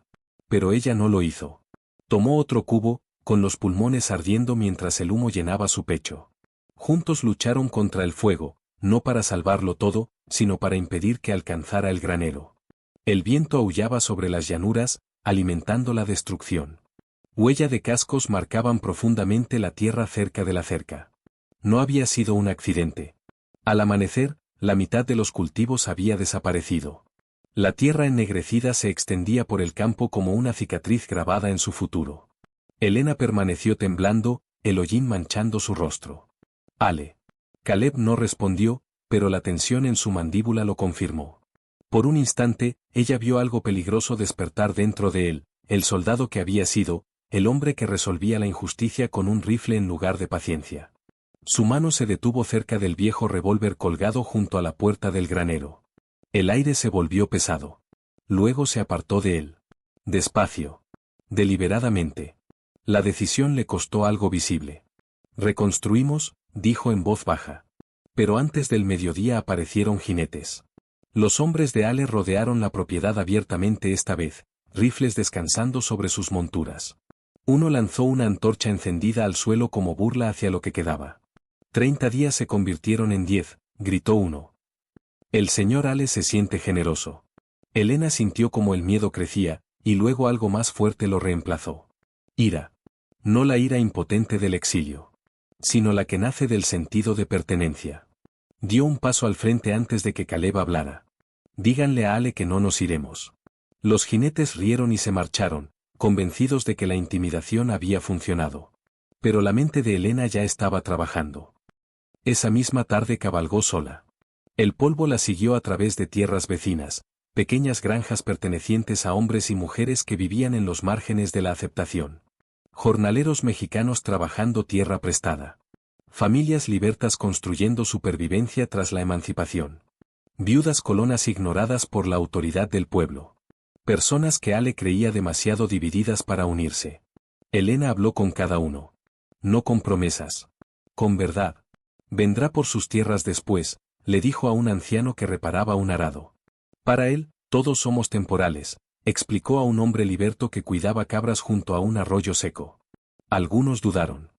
Pero ella no lo hizo. Tomó otro cubo, con los pulmones ardiendo mientras el humo llenaba su pecho. Juntos lucharon contra el fuego, no para salvarlo todo, sino para impedir que alcanzara el granero. El viento aullaba sobre las llanuras, alimentando la destrucción. Huella de cascos marcaban profundamente la tierra cerca de la cerca. No había sido un accidente. Al amanecer, la mitad de los cultivos había desaparecido. La tierra ennegrecida se extendía por el campo como una cicatriz grabada en su futuro. Elena permaneció temblando, el hollín manchando su rostro. Ale. Caleb no respondió, pero la tensión en su mandíbula lo confirmó. Por un instante, ella vio algo peligroso despertar dentro de él, el soldado que había sido, el hombre que resolvía la injusticia con un rifle en lugar de paciencia. Su mano se detuvo cerca del viejo revólver colgado junto a la puerta del granero. El aire se volvió pesado. Luego se apartó de él. Despacio. Deliberadamente. La decisión le costó algo visible. Reconstruimos, dijo en voz baja. Pero antes del mediodía aparecieron jinetes. Los hombres de Ale rodearon la propiedad abiertamente esta vez, rifles descansando sobre sus monturas. Uno lanzó una antorcha encendida al suelo como burla hacia lo que quedaba. 30 días se convirtieron en 10, gritó uno. El señor Ale se siente generoso. Elena sintió como el miedo crecía, y luego algo más fuerte lo reemplazó. Ira. No la ira impotente del exilio, sino la que nace del sentido de pertenencia. Dio un paso al frente antes de que Caleb hablara. Díganle a Ale que no nos iremos. Los jinetes rieron y se marcharon, convencidos de que la intimidación había funcionado. Pero la mente de Elena ya estaba trabajando. Esa misma tarde cabalgó sola. El polvo la siguió a través de tierras vecinas, pequeñas granjas pertenecientes a hombres y mujeres que vivían en los márgenes de la aceptación. Jornaleros mexicanos trabajando tierra prestada. Familias libertas construyendo supervivencia tras la emancipación. Viudas colonas ignoradas por la autoridad del pueblo. Personas que Ale creía demasiado divididas para unirse. Elena habló con cada uno. No con promesas. Con verdad. Vendrá por sus tierras después, le dijo a un anciano que reparaba un arado. Para él, todos somos temporales, explicó a un hombre liberto que cuidaba cabras junto a un arroyo seco. Algunos dudaron.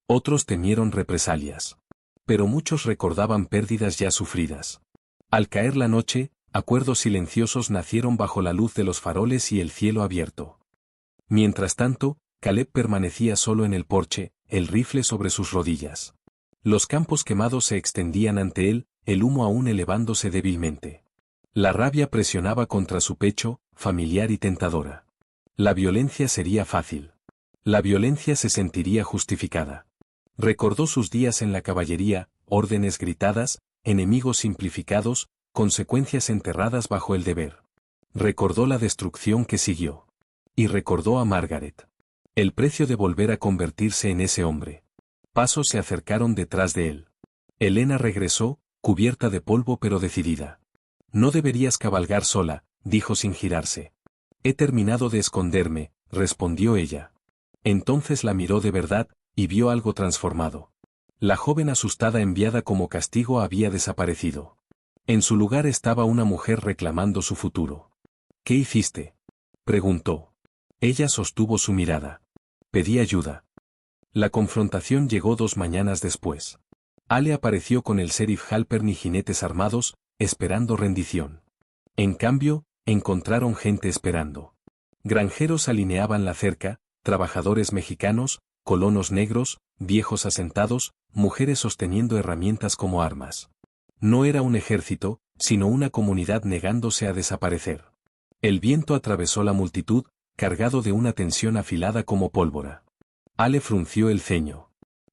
Otros temieron represalias. Pero muchos recordaban pérdidas ya sufridas. Al caer la noche, acuerdos silenciosos nacieron bajo la luz de los faroles y el cielo abierto. Mientras tanto, Caleb permanecía solo en el porche, el rifle sobre sus rodillas. Los campos quemados se extendían ante él, el humo aún elevándose débilmente. La rabia presionaba contra su pecho, familiar y tentadora. La violencia sería fácil. La violencia se sentiría justificada. Recordó sus días en la caballería, órdenes gritadas, enemigos simplificados, consecuencias enterradas bajo el deber. Recordó la destrucción que siguió. Y recordó a Margaret. El precio de volver a convertirse en ese hombre. Pasos se acercaron detrás de él. Elena regresó, cubierta de polvo pero decidida. No deberías cabalgar sola, dijo sin girarse. He terminado de esconderme, respondió ella. Entonces la miró de verdad, y vio algo transformado. La joven asustada enviada como castigo había desaparecido. En su lugar estaba una mujer reclamando su futuro. ¿Qué hiciste?, preguntó. Ella sostuvo su mirada. Pedí ayuda. La confrontación llegó 2 mañanas después. Ale apareció con el sheriff Halpern y jinetes armados, esperando rendición. En cambio, encontraron gente esperando. Granjeros alineaban la cerca, trabajadores mexicanos, colonos negros, viejos asentados, mujeres sosteniendo herramientas como armas. No era un ejército, sino una comunidad negándose a desaparecer. El viento atravesó la multitud, cargado de una tensión afilada como pólvora. Ale frunció el ceño.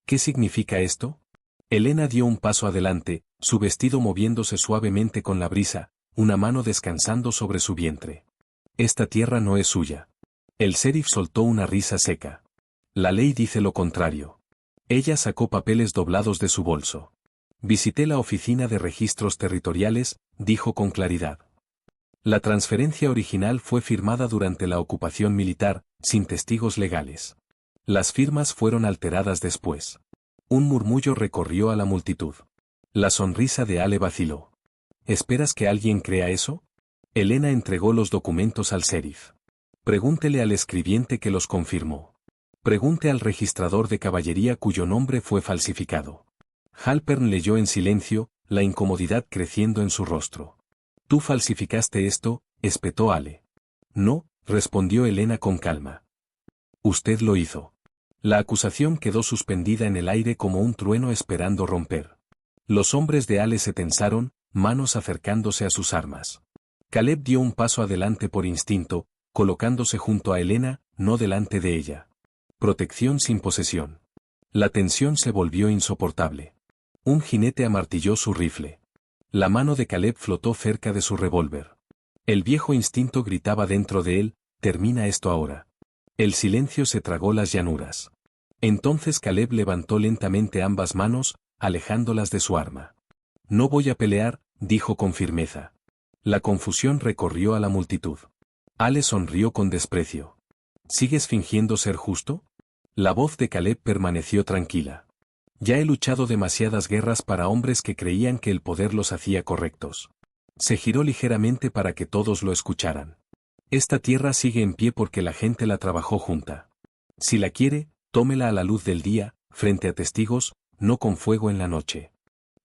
¿Qué significa esto? Elena dio un paso adelante, su vestido moviéndose suavemente con la brisa, una mano descansando sobre su vientre. Esta tierra no es suya. El sheriff soltó una risa seca. La ley dice lo contrario. Ella sacó papeles doblados de su bolso. Visité la oficina de registros territoriales, dijo con claridad. La transferencia original fue firmada durante la ocupación militar, sin testigos legales. Las firmas fueron alteradas después. Un murmullo recorrió a la multitud. La sonrisa de Ale vaciló. ¿Esperas que alguien crea eso? Elena entregó los documentos al sheriff. Pregúntele al escribiente que los confirmó. Pregunte al registrador de caballería cuyo nombre fue falsificado. Halpern leyó en silencio, la incomodidad creciendo en su rostro. ¿Tú falsificaste esto?, espetó Ale. No, respondió Elena con calma. Usted lo hizo. La acusación quedó suspendida en el aire como un trueno esperando romper. Los hombres de Ale se tensaron, manos acercándose a sus armas. Caleb dio un paso adelante por instinto, colocándose junto a Helena, no delante de ella. Protección sin posesión. La tensión se volvió insoportable. Un jinete amartilló su rifle. La mano de Caleb flotó cerca de su revólver. El viejo instinto gritaba dentro de él, termina esto ahora. El silencio se tragó las llanuras. Entonces Caleb levantó lentamente ambas manos, alejándolas de su arma. No voy a pelear, dijo con firmeza. La confusión recorrió a la multitud. Ale sonrió con desprecio. ¿Sigues fingiendo ser justo? La voz de Caleb permaneció tranquila. Ya he luchado demasiadas guerras para hombres que creían que el poder los hacía correctos. Se giró ligeramente para que todos lo escucharan. Esta tierra sigue en pie porque la gente la trabajó junta. Si la quiere, tómela a la luz del día, frente a testigos, no con fuego en la noche.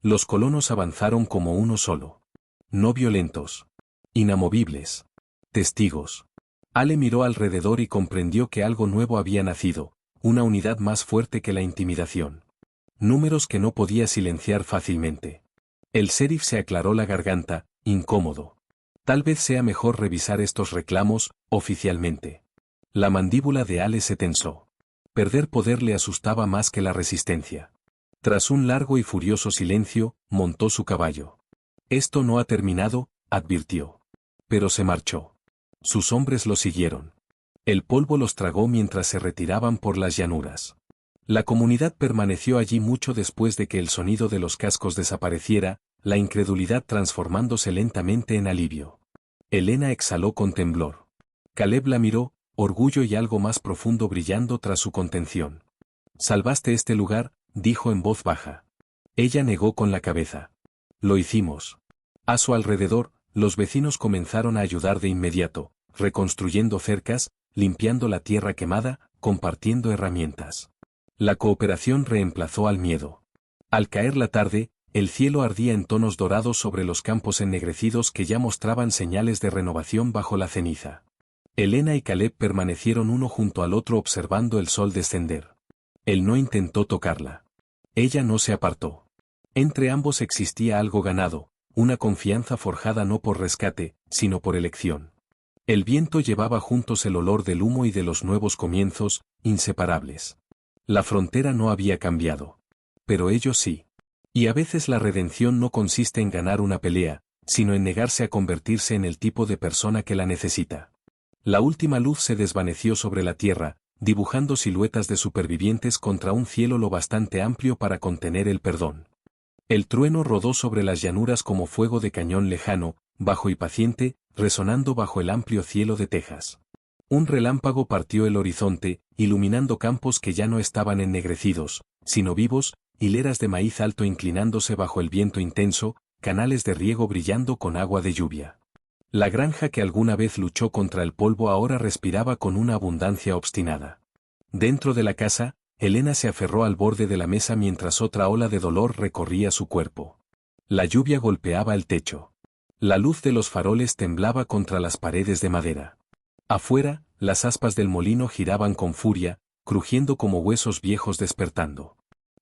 Los colonos avanzaron como uno solo. No violentos. Inamovibles. Testigos. Ale miró alrededor y comprendió que algo nuevo había nacido, una unidad más fuerte que la intimidación. Números que no podía silenciar fácilmente. El sheriff se aclaró la garganta, incómodo. Tal vez sea mejor revisar estos reclamos, oficialmente. La mandíbula de Ale se tensó. Perder poder le asustaba más que la resistencia. Tras un largo y furioso silencio, montó su caballo. Esto no ha terminado, advirtió. Pero se marchó. Sus hombres lo siguieron. El polvo los tragó mientras se retiraban por las llanuras. La comunidad permaneció allí mucho después de que el sonido de los cascos desapareciera, la incredulidad transformándose lentamente en alivio. Helena exhaló con temblor. Caleb la miró, orgullo y algo más profundo brillando tras su contención. «Salvaste este lugar», dijo en voz baja. Ella negó con la cabeza. «Lo hicimos». A su alrededor, los vecinos comenzaron a ayudar de inmediato, reconstruyendo cercas, limpiando la tierra quemada, compartiendo herramientas. La cooperación reemplazó al miedo. Al caer la tarde, el cielo ardía en tonos dorados sobre los campos ennegrecidos que ya mostraban señales de renovación bajo la ceniza. Helena y Caleb permanecieron uno junto al otro observando el sol descender. Él no intentó tocarla. Ella no se apartó. Entre ambos existía algo ganado, una confianza forjada no por rescate, sino por elección. El viento llevaba juntos el olor del humo y de los nuevos comienzos, inseparables. La frontera no había cambiado. Pero ellos sí. Y a veces la redención no consiste en ganar una pelea, sino en negarse a convertirse en el tipo de persona que la necesita. La última luz se desvaneció sobre la tierra, dibujando siluetas de supervivientes contra un cielo lo bastante amplio para contener el perdón. El trueno rodó sobre las llanuras como fuego de cañón lejano, bajo y paciente, resonando bajo el amplio cielo de Texas. Un relámpago partió el horizonte, iluminando campos que ya no estaban ennegrecidos, sino vivos, hileras de maíz alto inclinándose bajo el viento intenso, canales de riego brillando con agua de lluvia. La granja que alguna vez luchó contra el polvo ahora respiraba con una abundancia obstinada. Dentro de la casa, Helena se aferró al borde de la mesa mientras otra ola de dolor recorría su cuerpo. La lluvia golpeaba el techo. La luz de los faroles temblaba contra las paredes de madera. Afuera, las aspas del molino giraban con furia, crujiendo como huesos viejos despertando.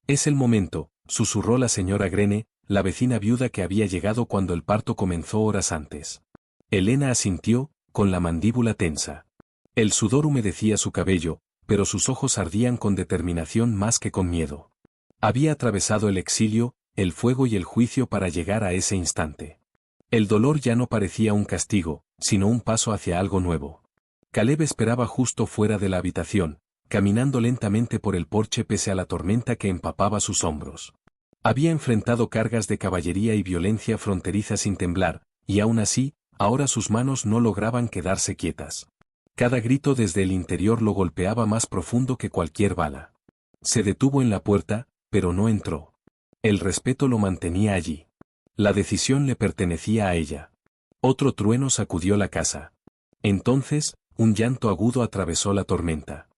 «Es el momento», susurró la señora Grene, la vecina viuda que había llegado cuando el parto comenzó horas antes. Helena asintió, con la mandíbula tensa. El sudor humedecía su cabello, pero sus ojos ardían con determinación más que con miedo. Había atravesado el exilio, el fuego y el juicio para llegar a ese instante. El dolor ya no parecía un castigo, sino un paso hacia algo nuevo. Caleb esperaba justo fuera de la habitación, caminando lentamente por el porche pese a la tormenta que empapaba sus hombros. Había enfrentado cargas de caballería y violencia fronteriza sin temblar, y aún así, ahora sus manos no lograban quedarse quietas. Cada grito desde el interior lo golpeaba más profundo que cualquier bala. Se detuvo en la puerta, pero no entró. El respeto lo mantenía allí. La decisión le pertenecía a ella. Otro trueno sacudió la casa. Entonces, un llanto agudo atravesó la tormenta.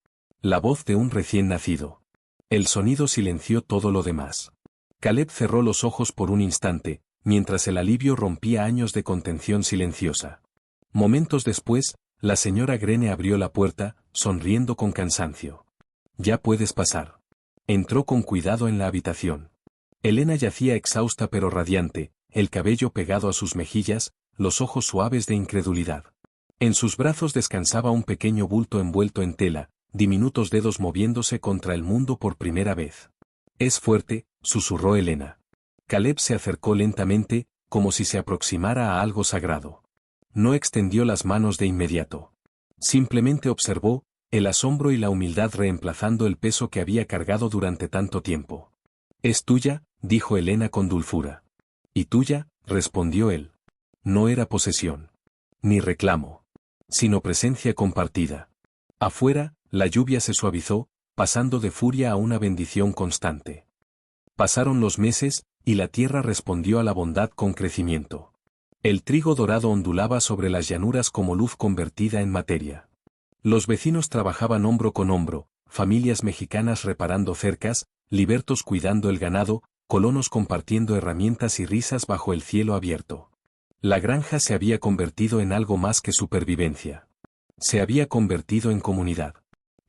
La voz de un recién nacido. El sonido silenció todo lo demás. Caleb cerró los ojos por un instante, mientras el alivio rompía años de contención silenciosa. Momentos después, la señora Grene abrió la puerta, sonriendo con cansancio. Ya puedes pasar. Entró con cuidado en la habitación. Elena yacía exhausta pero radiante, el cabello pegado a sus mejillas, los ojos suaves de incredulidad. En sus brazos descansaba un pequeño bulto envuelto en tela, diminutos dedos moviéndose contra el mundo por primera vez. «Es fuerte», susurró Elena. Caleb se acercó lentamente, como si se aproximara a algo sagrado. No extendió las manos de inmediato. Simplemente observó, el asombro y la humildad reemplazando el peso que había cargado durante tanto tiempo. «Es tuya», dijo Elena con dulzura. «¿Y tuya?», respondió él. No era posesión. Ni reclamo. Sino presencia compartida. Afuera, la lluvia se suavizó, pasando de furia a una bendición constante. Pasaron los meses, y la tierra respondió a la bondad con crecimiento. El trigo dorado ondulaba sobre las llanuras como luz convertida en materia. Los vecinos trabajaban hombro con hombro, familias mexicanas reparando cercas, libertos cuidando el ganado, colonos compartiendo herramientas y risas bajo el cielo abierto. La granja se había convertido en algo más que supervivencia. Se había convertido en comunidad.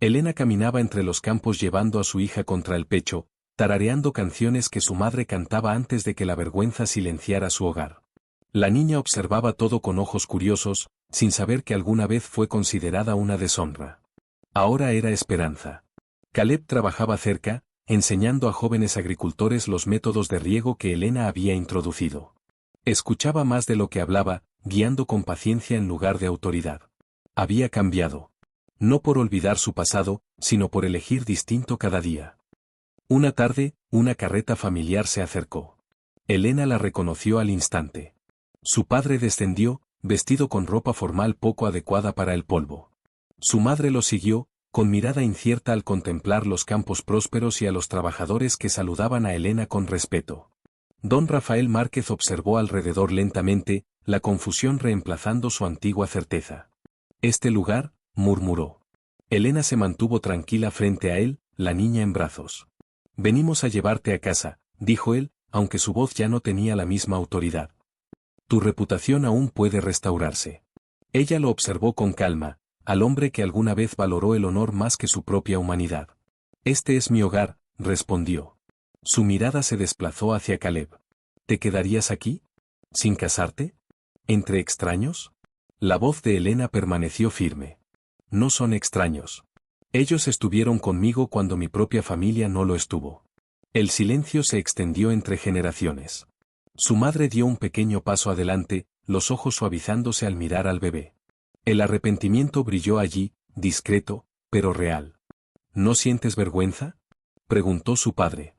Elena caminaba entre los campos llevando a su hija contra el pecho, tarareando canciones que su madre cantaba antes de que la vergüenza silenciara su hogar. La niña observaba todo con ojos curiosos, sin saber que alguna vez fue considerada una deshonra. Ahora era esperanza. Caleb trabajaba cerca, enseñando a jóvenes agricultores los métodos de riego que Elena había introducido. Escuchaba más de lo que hablaba, guiando con paciencia en lugar de autoridad. Había cambiado. No por olvidar su pasado, sino por elegir distinto cada día. Una tarde, una carreta familiar se acercó. Elena la reconoció al instante. Su padre descendió, vestido con ropa formal poco adecuada para el polvo. Su madre lo siguió, con mirada incierta al contemplar los campos prósperos y a los trabajadores que saludaban a Elena con respeto. Don Rafael Márquez observó alrededor lentamente, la confusión reemplazando su antigua certeza. «Este lugar», murmuró. Elena se mantuvo tranquila frente a él, la niña en brazos. «Venimos a llevarte a casa», dijo él, aunque su voz ya no tenía la misma autoridad. «Tu reputación aún puede restaurarse». Ella lo observó con calma, al hombre que alguna vez valoró el honor más que su propia humanidad. «Este es mi hogar», respondió. Su mirada se desplazó hacia Caleb. «¿Te quedarías aquí? ¿Sin casarte? ¿Entre extraños?» La voz de Elena permaneció firme. «No son extraños. Ellos estuvieron conmigo cuando mi propia familia no lo estuvo». El silencio se extendió entre generaciones. Su madre dio un pequeño paso adelante, los ojos suavizándose al mirar al bebé. El arrepentimiento brilló allí, discreto, pero real. «¿No sientes vergüenza?», preguntó su padre.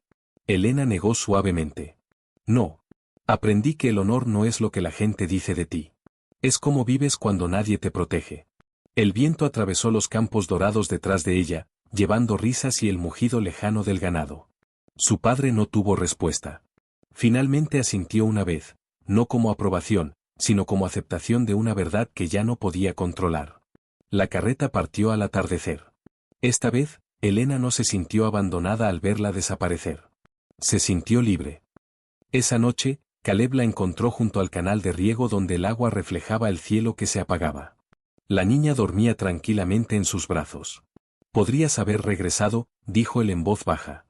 Elena negó suavemente. «No. Aprendí que el honor no es lo que la gente dice de ti. Es como vives cuando nadie te protege». El viento atravesó los campos dorados detrás de ella, llevando risas y el mugido lejano del ganado. Su padre no tuvo respuesta. Finalmente asintió una vez, no como aprobación, sino como aceptación de una verdad que ya no podía controlar. La carreta partió al atardecer. Esta vez, Elena no se sintió abandonada al verla desaparecer. Se sintió libre. Esa noche, Caleb la encontró junto al canal de riego donde el agua reflejaba el cielo que se apagaba. La niña dormía tranquilamente en sus brazos. «Podrías haber regresado», dijo él en voz baja.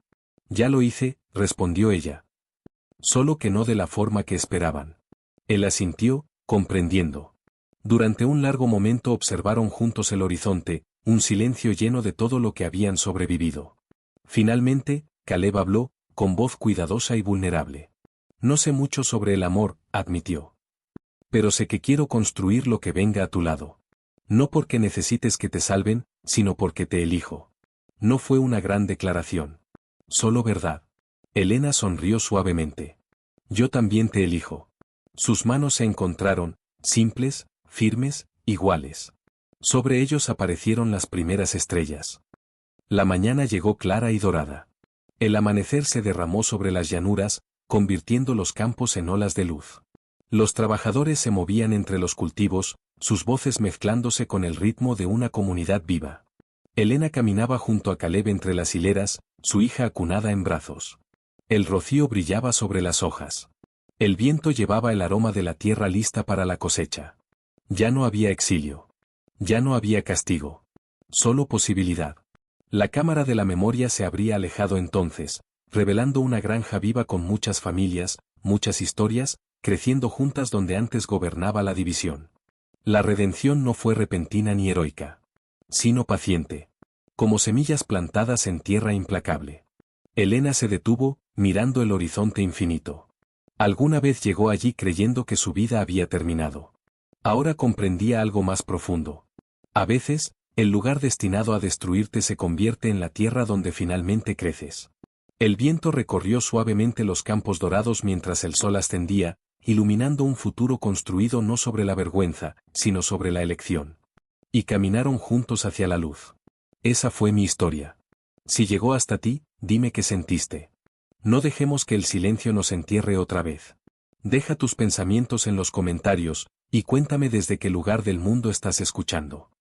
«Ya lo hice», respondió ella. «Solo que no de la forma que esperaban». Él asintió, comprendiendo. Durante un largo momento observaron juntos el horizonte, un silencio lleno de todo lo que habían sobrevivido. Finalmente, Caleb habló, con voz cuidadosa y vulnerable. «No sé mucho sobre el amor», admitió. «Pero sé que quiero construir lo que venga a tu lado. No porque necesites que te salven, sino porque te elijo». No fue una gran declaración. Solo verdad. Elena sonrió suavemente. «Yo también te elijo». Sus manos se encontraron, simples, firmes, iguales. Sobre ellos aparecieron las primeras estrellas. La mañana llegó clara y dorada. El amanecer se derramó sobre las llanuras, convirtiendo los campos en olas de luz. Los trabajadores se movían entre los cultivos, sus voces mezclándose con el ritmo de una comunidad viva. Elena caminaba junto a Caleb entre las hileras, su hija acunada en brazos. El rocío brillaba sobre las hojas. El viento llevaba el aroma de la tierra lista para la cosecha. Ya no había exilio. Ya no había castigo. Solo posibilidad. La cámara de la memoria se habría alejado entonces, revelando una granja viva con muchas familias, muchas historias, creciendo juntas donde antes gobernaba la división. La redención no fue repentina ni heroica, sino paciente, como semillas plantadas en tierra implacable. Elena se detuvo, mirando el horizonte infinito. Alguna vez llegó allí creyendo que su vida había terminado. Ahora comprendía algo más profundo. A veces, el lugar destinado a destruirte se convierte en la tierra donde finalmente creces. El viento recorrió suavemente los campos dorados mientras el sol ascendía, iluminando un futuro construido no sobre la vergüenza, sino sobre la elección. Y caminaron juntos hacia la luz. Esa fue mi historia. Si llegó hasta ti, dime qué sentiste. No dejemos que el silencio nos entierre otra vez. Deja tus pensamientos en los comentarios, y cuéntame desde qué lugar del mundo estás escuchando.